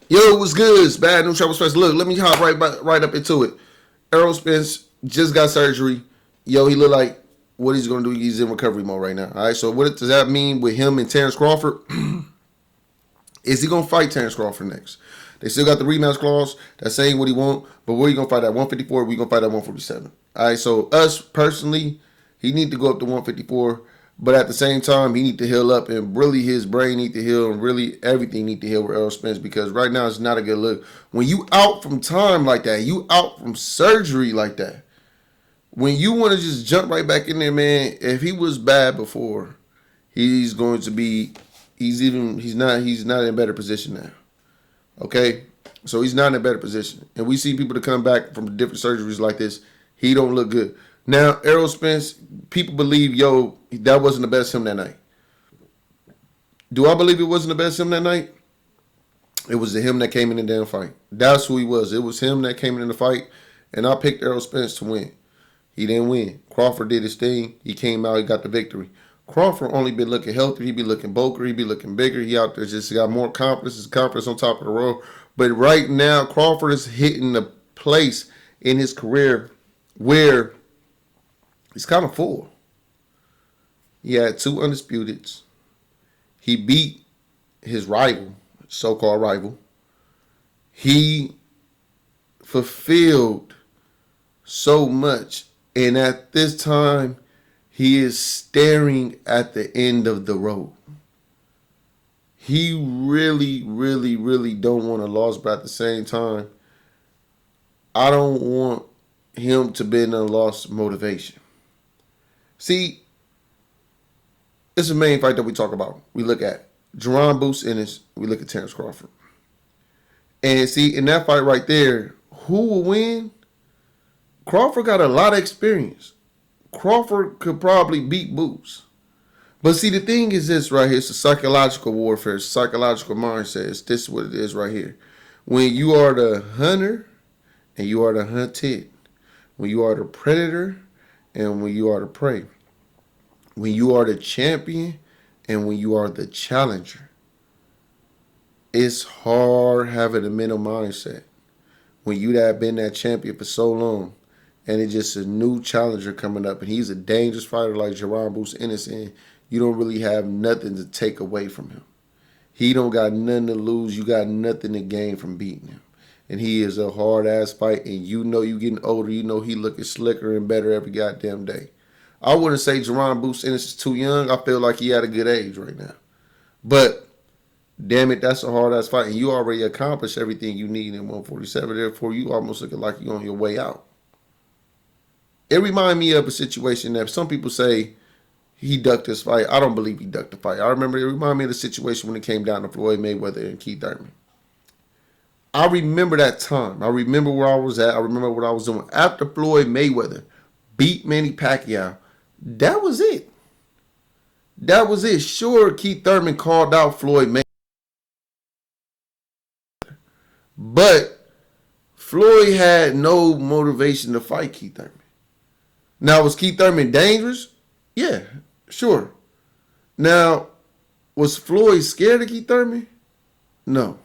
Yo, what's good? It's Bad News Travel Spence. Look, let me hop right up into it. Errol Spence just got surgery. Yo, he look like what he's gonna do. He's in recovery mode right now. All right. So what does that mean with him and Terence Crawford? Is he gonna fight Terence Crawford next? They still got the rematch clause. That's saying what he want. But where you gonna fight at 154? We gonna fight at 147. All right. So us personally, he need to go up to 154. But at the same time, he need to heal up, and really his brain need to heal, and really everything need to heal with Errol Spence, because right now it's not a good look. When you out from time like that, you out from surgery like that. When you want to just jump right back in there, man. If he was bad before, he's going to be. He's not in a better position now. Okay, so he's not in a better position, and we see people to come back from different surgeries like this. He don't look good now. Errol Spence, people believe, yo, that wasn't the best him that night. Do I believe it wasn't the best him that night? It was the him that came in the damn fight. That's who he was. It was him that came in the fight, and I picked Errol Spence to win. He didn't win. Crawford did his thing. He came out. He got the victory. Crawford only been looking healthy. He be looking bulkier. He be looking bigger. He out there just got more confidence. His confidence on top of the road. But right now, Crawford is hitting the place in his career where he's kind of full. He had two undisputeds. He beat his rival, so-called rival. He fulfilled so much, and at this time, he is staring at the end of the road. He really, really, really don't want a loss, but at the same time, I don't want him to be in a lost motivation. See, it's the main fight that we talk about. We look at Jerron Boots Ennis. We look at Terence Crawford. And see, in that fight right there, who will win? Crawford got a lot of experience. Crawford could probably beat Boots. But see, the thing is this right here. It's a psychological warfare. It's a psychological mindset. This is what it is right here. When you are the hunter and you are the hunted. When you are the predator and when you are the prey. When you are the champion and when you are the challenger. It's hard having a mental mindset. When you have been that champion for so long and it's just a new challenger coming up and he's a dangerous fighter like Jerron Boots Ennis, and you don't really have nothing to take away from him. He don't got nothing to lose. You got nothing to gain from beating him. And he is a hard-ass fight, and you know you getting older. You know he looking slicker and better every goddamn day. I wouldn't say Jerron Boots Ennis is too young. I feel like he at a good age right now. But damn it, that's a hard ass fight, and you already accomplished everything you need in 147. Therefore, you almost looking like you're on your way out. It reminds me of a situation that some people say he ducked this fight. I don't believe he ducked the fight. I remember it reminded me of the situation when it came down to Floyd Mayweather and Keith Thurman. I remember that time. I remember where I was at. I remember what I was doing after Floyd Mayweather beat Manny Pacquiao. That was it. That was it. Sure, Keith Thurman called out Floyd Mayweather, but Floyd had no motivation to fight Keith Thurman. Now, was Keith Thurman dangerous? Yeah, sure. Now, was Floyd scared of Keith Thurman? No.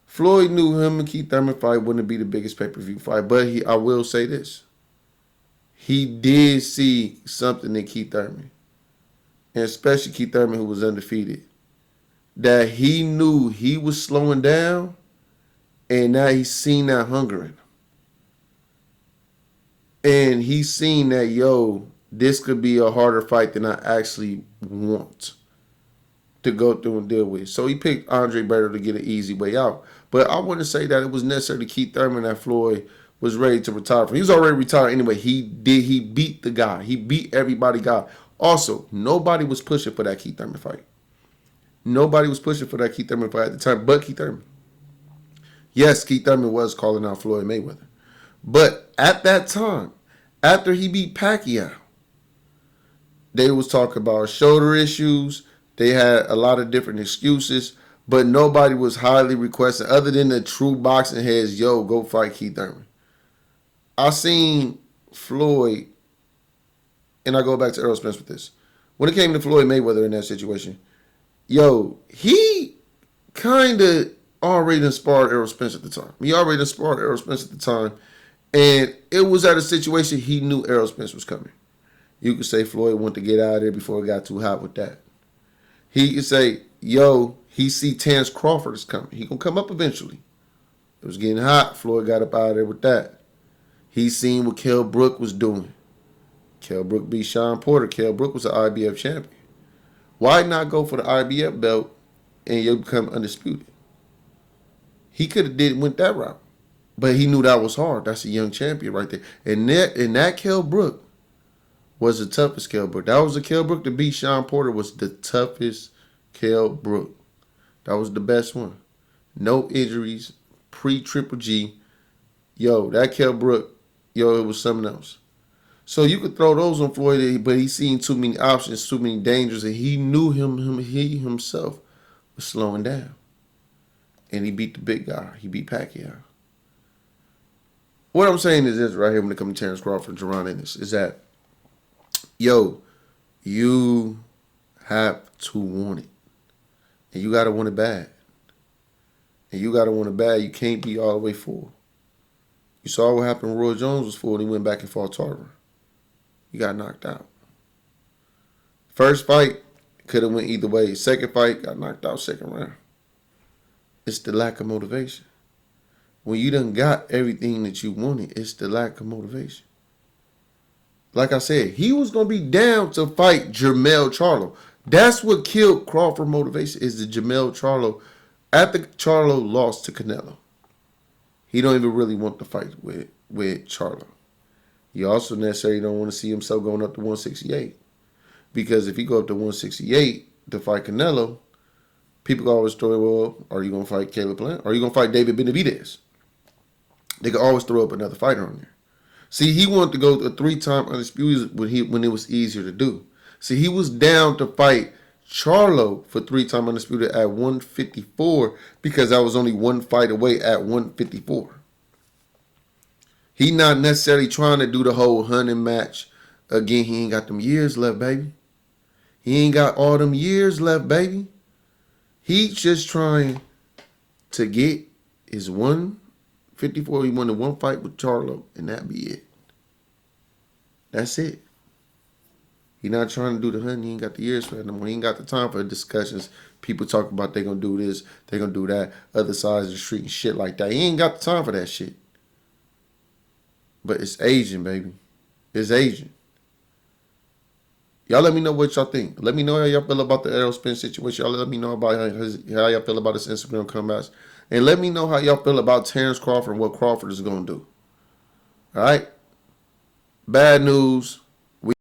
Floyd knew him and Keith Thurman fight wouldn't be the biggest pay-per-view fight, but I will say this. He did see something in Keith Thurman, and especially Keith Thurman, who was undefeated, that he knew he was slowing down, and now he's seen that hunger in him. And he's seen that, yo, this could be a harder fight than I actually want to go through and deal with. So he picked Andre Berto to get an easy way out. But I wouldn't say that it was necessary to Keith Thurman that Floyd was ready to retire from. He was already retired anyway. He beat the guy. He beat everybody guy. Also, nobody was pushing for that Keith Thurman fight. Nobody was pushing for that Keith Thurman fight at the time but Keith Thurman. Yes, Keith Thurman was calling out Floyd Mayweather. But at that time, after he beat Pacquiao, they was talking about shoulder issues. They had a lot of different excuses, but nobody was highly requested other than the true boxing heads, yo, go fight Keith Thurman. I seen Floyd, and I go back to Errol Spence with this. When it came to Floyd Mayweather in that situation, yo, he kind of already inspired Errol Spence at the time. He already inspired Errol Spence at the time. And it was at a situation he knew Errol Spence was coming. You could say Floyd wanted to get out of there before it got too hot with that. He could say, yo, he see Terence Crawford is coming. He gonna come up eventually. It was getting hot. Floyd got up out of there with that. He seen what Kell Brook was doing. Kell Brook beat Sean Porter. Kell Brook was an IBF champion. Why not go for the IBF belt and you become undisputed? He could have went that route. But he knew that was hard. That's a young champion right there. And that Kell Brook was the toughest Kell Brook. That was the Kell Brook to beat Sean Porter was the toughest Kell Brook. That was the best one. No injuries, pre-Triple G. Yo, that Kell Brook, yo, it was something else. So you could throw those on Floyd, but he seen too many options, too many dangers, and he knew he himself was slowing down. And he beat the big guy. He beat Pacquiao. What I'm saying is this right here when it comes to Terence Crawford and Jerron Ennis is that, yo, you have to want it. And you got to want it bad. And you got to want it bad. You can't be all the way full. You saw what happened when Roy Jones was full and he went back and fought Tarver. He got knocked out. First fight could have went either way. Second fight got knocked out second round. It's the lack of motivation. When you done got everything that you wanted, it's the lack of motivation. Like I said, he was going to be down to fight Jermell Charlo. That's what killed Crawford motivation is the Jermell Charlo. After Charlo lost to Canelo, he don't even really want to fight with Charlo. He also necessarily don't want to see himself going up to 168. Because if he go up to 168 to fight Canelo, people always throw, well, are you going to fight Caleb Plant? Or are you going to fight David Benavidez? They could always throw up another fighter on there. See, he wanted to go to a 3-time undisputed when it was easier to do. See, he was down to fight Charlo for 3-time undisputed at 154 because I was only one fight away at 154. He not necessarily trying to do the whole hunting match. Again, he ain't got them years left, baby. He ain't got all them years left, baby. He's just trying to get his 154. He wanted one fight with Charlo, and that be it. That's it. He not trying to do the hunting. He ain't got the years for that no more. He ain't got the time for discussions. People talk about they gonna do this, they gonna do that, other sides of the street and shit like that. He ain't got the time for that shit. But it's Asian, baby. It's Asian. Y'all let me know what y'all think. Let me know how y'all feel about the Errol Spence situation. Y'all let me know about how y'all feel about his Instagram comebacks. And let me know how y'all feel about Terence Crawford and what Crawford is going to do. All right? Bad news.